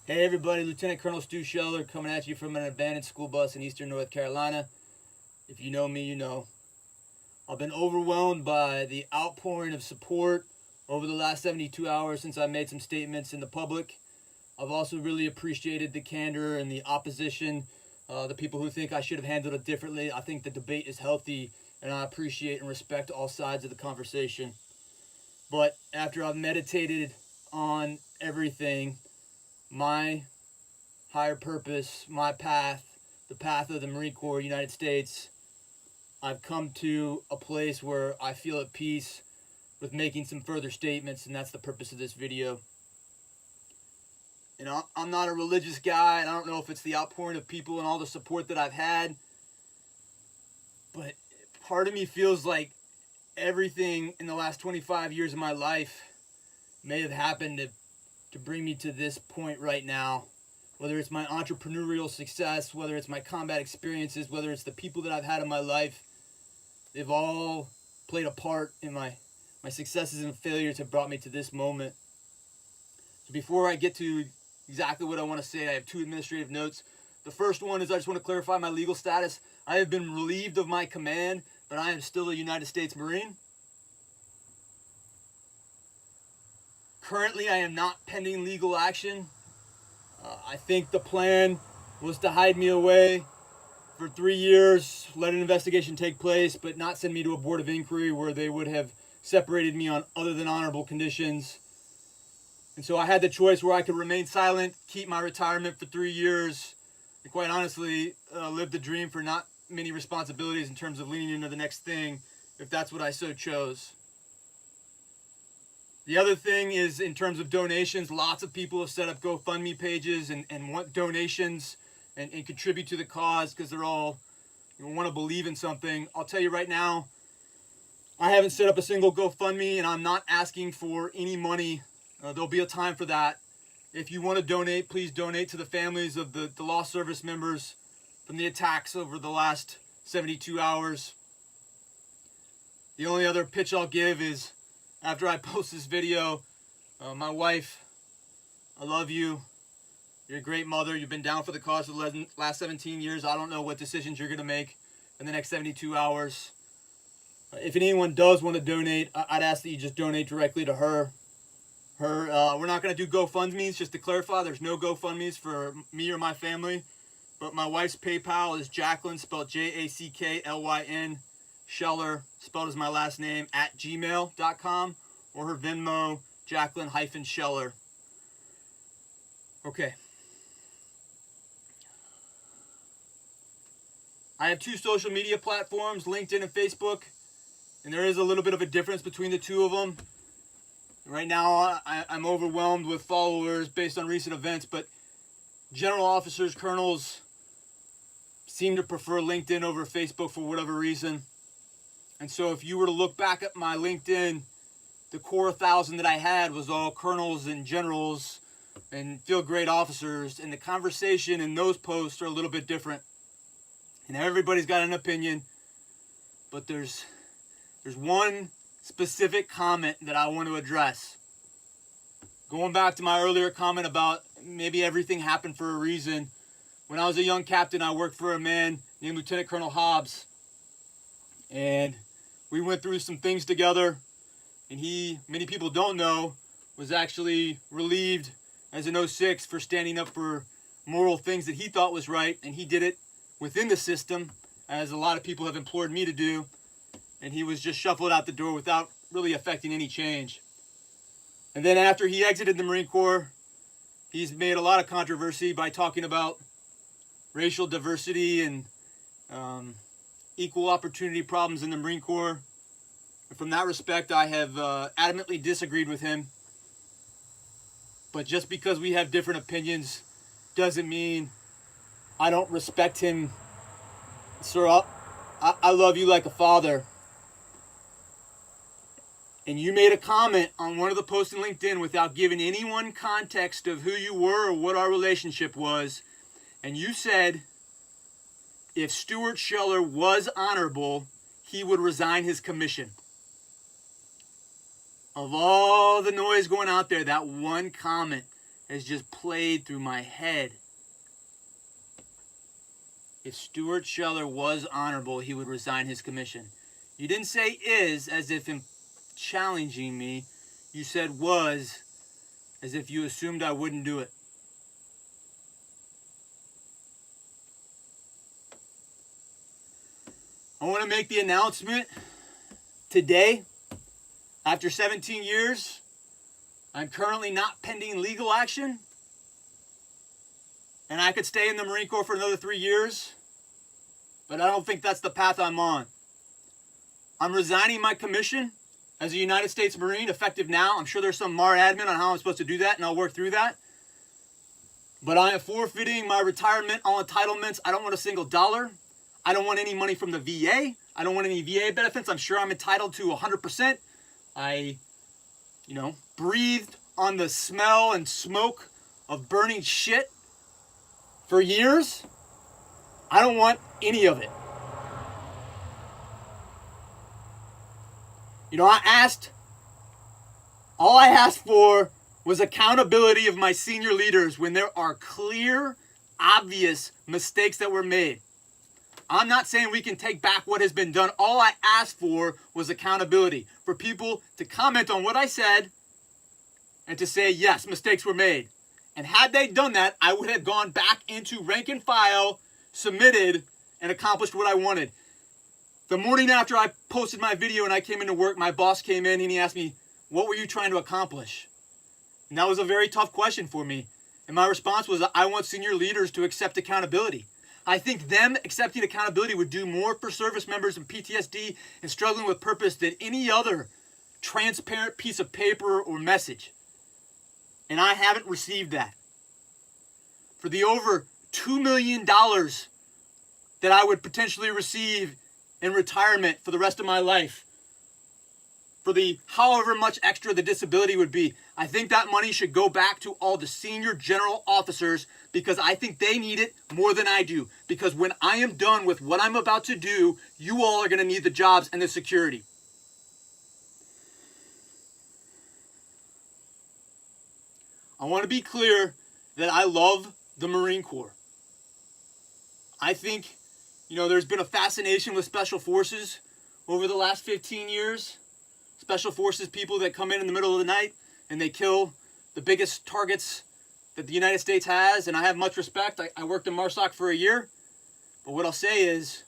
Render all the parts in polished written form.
Hey everybody, Lieutenant Colonel Stu Scheller coming at you from an abandoned school bus in eastern North Carolina. If you know me, you know. I've been overwhelmed by the outpouring of support over the last 72 hours since I made some statements in the public. I've also really appreciated the candor and the opposition, the people who think I should have handled it differently. I think the debate is healthy, and I appreciate and respect all sides of the conversation. But after I've meditated on everything, my higher purpose, my path, the path of the Marine Corps, United States, I've come to a place where I feel at peace with making some further statements, and that's the purpose of this video. You know, I'm not a religious guy, and I don't know if it's the outpouring of people and all the support that I've had, but part of me feels like everything in the last 25 years of my life may have happened to bring me to this point right now. Whether it's my entrepreneurial success, whether it's my combat experiences, whether it's the people that I've had in my life, they've all played a part in my successes and failures have brought me to this moment. So before I get to exactly what I want to say, I have two administrative notes. The first one is I just want to clarify my legal status. I have been relieved of my command, but I am still a United States Marine. Currently, I am not pending legal action. I think the plan was to hide me away for 3 years, let an investigation take place, but not send me to a board of inquiry where they would have separated me on other than honorable conditions. And so I had the choice where I could remain silent, keep my retirement for 3 years, and quite honestly, live the dream for not many responsibilities in terms of leaning into the next thing, if that's what I so chose. The other thing is in terms of donations, lots of people have set up GoFundMe pages and want donations and contribute to the cause because they're all want to believe in something. I'll tell you right now, I haven't set up a single GoFundMe and I'm not asking for any money. There'll be a time for that. If you want to donate, please donate to the families of the lost service members from the attacks over the last 72 hours. The only other pitch I'll give is after I post this video, my wife, I love you. You're a great mother. You've been down for the cause for the last 17 years. I don't know what decisions you're going to make in the next 72 hours. If anyone does want to donate, I'd ask that you just donate directly to her. We're not going to do GoFundMes. Just to clarify, there's no GoFundMes for me or my family. But my wife's PayPal is Jacqueline, spelled Jacklyn, Scheller, spelled as my last name, at gmail.com, or her Venmo, Jacqueline-Scheller. Okay. I have two social media platforms, LinkedIn and Facebook, and there is a little bit of a difference between the two of them. Right now, I'm overwhelmed with followers based on recent events, but general officers, colonels seem to prefer LinkedIn over Facebook for whatever reason. And so if you were to look back at my LinkedIn, the core 1,000 that I had was all colonels and generals and field grade officers, and the conversation in those posts are a little bit different. And everybody's got an opinion, but there's one specific comment that I want to address. Going back to my earlier comment about maybe everything happened for a reason. When I was a young captain, I worked for a man named Lieutenant Colonel Hobbs, and we went through some things together, and he, many people don't know, was actually relieved as an 06 for standing up for moral things that he thought was right, and he did it within the system, as a lot of people have implored me to do, and he was just shuffled out the door without really affecting any change. And then after he exited the Marine Corps, he's made a lot of controversy by talking about racial diversity and equal opportunity problems in the Marine Corps. And from that respect, I have adamantly disagreed with him. But just because we have different opinions doesn't mean I don't respect him. Sir, I love you like a father. And you made a comment on one of the posts in LinkedIn without giving anyone context of who you were or what our relationship was. And you said if Stuart Scheller was honorable, he would resign his commission. Of all the noise going out there, that one comment has just played through my head. If Stuart Scheller was honorable, he would resign his commission. You didn't say is, as if in challenging me. You said was, as if you assumed I wouldn't do it. I want to make the announcement today. After 17 years, I'm currently not pending legal action. And I could stay in the Marine Corps for another 3 years. But I don't think that's the path I'm on. I'm resigning my commission as a United States Marine effective now. I'm sure there's some MAR admin on how I'm supposed to do that, and I'll work through that. But I am forfeiting my retirement all entitlements. I don't want a single dollar. I don't want any money from the VA. I don't want any VA benefits. I'm sure I'm entitled to 100%. I, breathed on the smell and smoke of burning shit for years. I don't want any of it. All I asked for was accountability of my senior leaders when there are clear, obvious mistakes that were made. I'm not saying we can take back what has been done. All I asked for was accountability, for people to comment on what I said and to say, yes, mistakes were made. And had they done that, I would have gone back into rank and file, submitted, and accomplished what I wanted. The morning after I posted my video and I came into work, my boss came in and he asked me, what were you trying to accomplish? And that was a very tough question for me. And my response was, I want senior leaders to accept accountability. I think them accepting accountability would do more for service members in PTSD and struggling with purpose than any other transparent piece of paper or message. And I haven't received that. For the over $2 million that I would potentially receive in retirement for the rest of my life, for the however much extra the disability would be, I think that money should go back to all the senior general officers because I think they need it more than I do. Because when I am done with what I'm about to do, you all are going to need the jobs and the security. I want to be clear that I love the Marine Corps. I think, there's been a fascination with Special Forces over the last 15 years. Special Forces people that come in the middle of the night and they kill the biggest targets that the United States has, and I have much respect. I worked in MARSOC for a year. But what I'll say is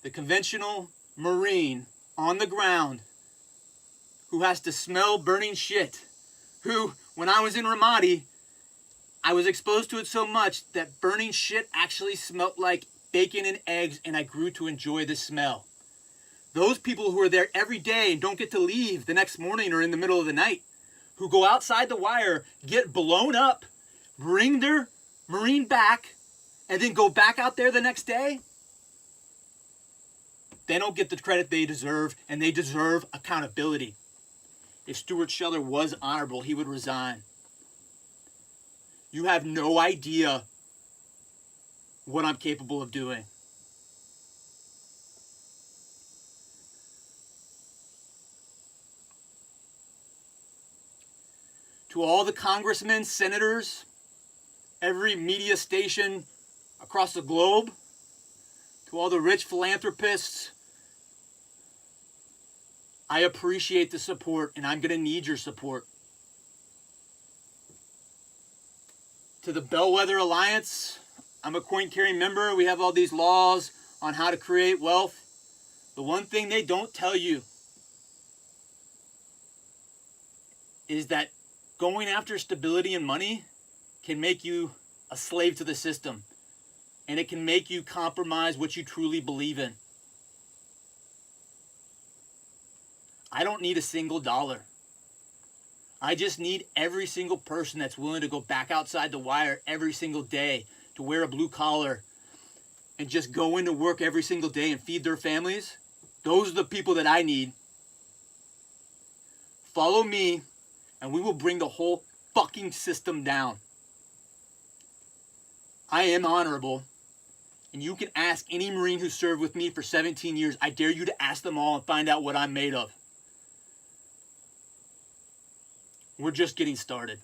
the conventional Marine on the ground who has to smell burning shit, who, when I was in Ramadi, I was exposed to it so much that burning shit actually smelled like bacon and eggs, and I grew to enjoy the smell. Those people who are there every day and don't get to leave the next morning or in the middle of the night, who go outside the wire, get blown up, bring their Marine back, and then go back out there the next day, they don't get the credit they deserve, and they deserve accountability. If Stuart Scheller was honorable, he would resign. You have no idea what I'm capable of doing. To all the congressmen, senators, every media station across the globe, to all the rich philanthropists, I appreciate the support, and I'm going to need your support. To the Bellwether Alliance, I'm a coin-carrying member. We have all these laws on how to create wealth. The one thing they don't tell you is that going after stability and money can make you a slave to the system. And it can make you compromise what you truly believe in. I don't need a single dollar. I just need every single person that's willing to go back outside the wire every single day, to wear a blue collar and just go into work every single day and feed their families. Those are the people that I need. Follow me, and we will bring the whole fucking system down. I am honorable, and you can ask any Marine who served with me for 17 years. I dare you to ask them all and find out what I'm made of. We're just getting started.